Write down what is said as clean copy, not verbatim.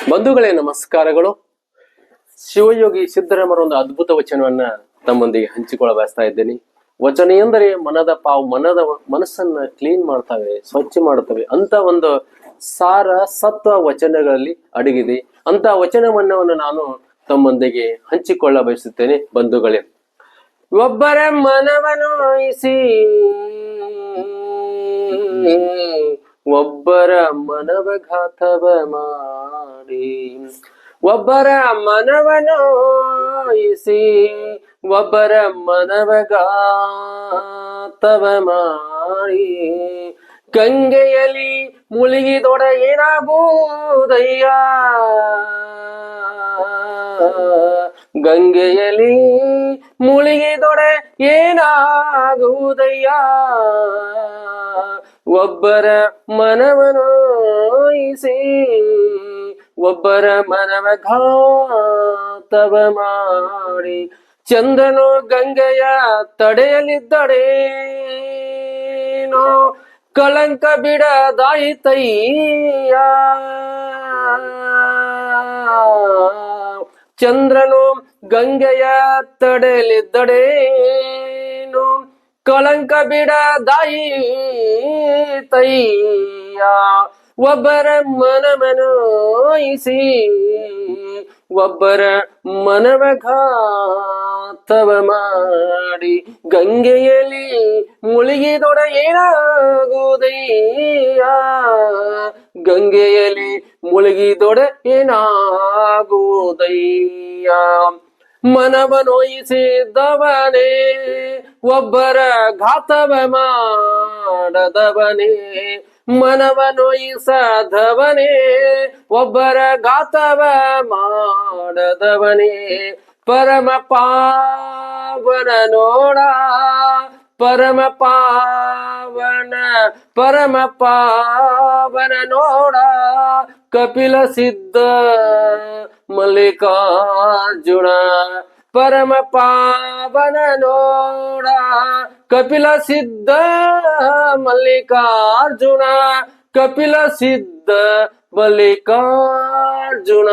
ಬಂಧುಗಳೇ ನಮಸ್ಕಾರಗಳು. ಶಿವಯೋಗಿ ಸಿದ್ದರಾಮರ ಒಂದು ಅದ್ಭುತ ವಚನವನ್ನ ತಮ್ಮೊಂದಿಗೆ ಹಂಚಿಕೊಳ್ಳ ಬಯಸ್ತಾ ಇದ್ದೇನೆ. ವಚನ ಎಂದರೆ ಮನಸ್ಸನ್ನ ಕ್ಲೀನ್ ಮಾಡ್ತವೆ, ಸ್ವಚ್ಛ ಮಾಡ್ತವೆ ಅಂತ ಒಂದು ಸಾರ ಸತ್ವ ವಚನಗಳಲ್ಲಿ ಅಡಗಿದೆ. ಅಂತ ವಚನವನ್ನು ನಾನು ತಮ್ಮೊಂದಿಗೆ ಹಂಚಿಕೊಳ್ಳ ಬಯಸುತ್ತೇನೆ. ಬಂಧುಗಳೇ, ಒಬ್ಬರ ಮನವನೋಯಿಸಿ ಒಬ್ಬರ ಮನವಘಾತವ ಮಾಡಿ, ಒಬ್ಬರ ಮನವನೋಯಿಸಿ ಒಬ್ಬರ ಮನವಘಾತವ ಮಾಡಿ, ಗಂಗೆಯಲ್ಲಿ ಮುಳುಗಿದೊಡ ಏನಾಗುವುದಯ್ಯ, ಗಂಗೆಯಲ್ಲಿ ಮುಳುಗಿದೊಡೆ ಏನಾಗುವುದಯ್ಯ, ಒಬ್ಬರ ಮನವನೋಯಿಸಿ ಒಬ್ಬರ ಮನವಘಾತವ ಮಾಡಿ, ಚಂದ್ರನು ಗಂಗೆಯ ತಡೆಯಲಿದ್ದಡೇನೋ ಕಳಂಕ ಬಿಡದಾಯಿತಯ್ಯ, ಚಂದ್ರನು ಗಂಗೆಯ ತಡೆಯಲಿದ್ದಡೇನೋ ಕಳಂಕ ಬಿಡದಾಯಿತಯ್ಯ, ಒಬ್ಬರ ಮನವನೋಯಿಸಿ ಒಬ್ಬರ ಮನವಘಾತವ ಮಾಡಿ, ಗಂಗೆಯಲ್ಲಿ ಮುಳುಗಿದೊಡ ಏನಾಗುವುದಯ್ಯ, ಗಂಗೆಯಲ್ಲಿ ಮುಳುಗಿದೊಡ ಏನಾಗುವುದಯ್ಯ, ಮನವನೋಯಿಸಿದವನೇ ಒಬ್ಬರ ಘಾತವ ಮಾಡದವನೇ, ಮನವನೋಯಿಸದವನೇ ಒಬ್ಬರ ಘಾತವ ಮಾಡದವನೇ, ಪರಮ ಪಾವನ ನೋಡ, ಪರಮ ಪಾವನ ನೋಡ, ಕಪಿಲ ಸಿದ್ಧ ಮಲ್ಲಿಕಾರ್ಜುನ, ಪರಮ ಪಾವನ ನೋಡ, ಕಪಿಲ ಸಿದ್ಧ ಮಲ್ಲಿಕಾರ್ಜುನ, ಕಪಿಲ ಸಿದ್ಧ ಮಲ್ಲಿಕಾರ್ಜುನ.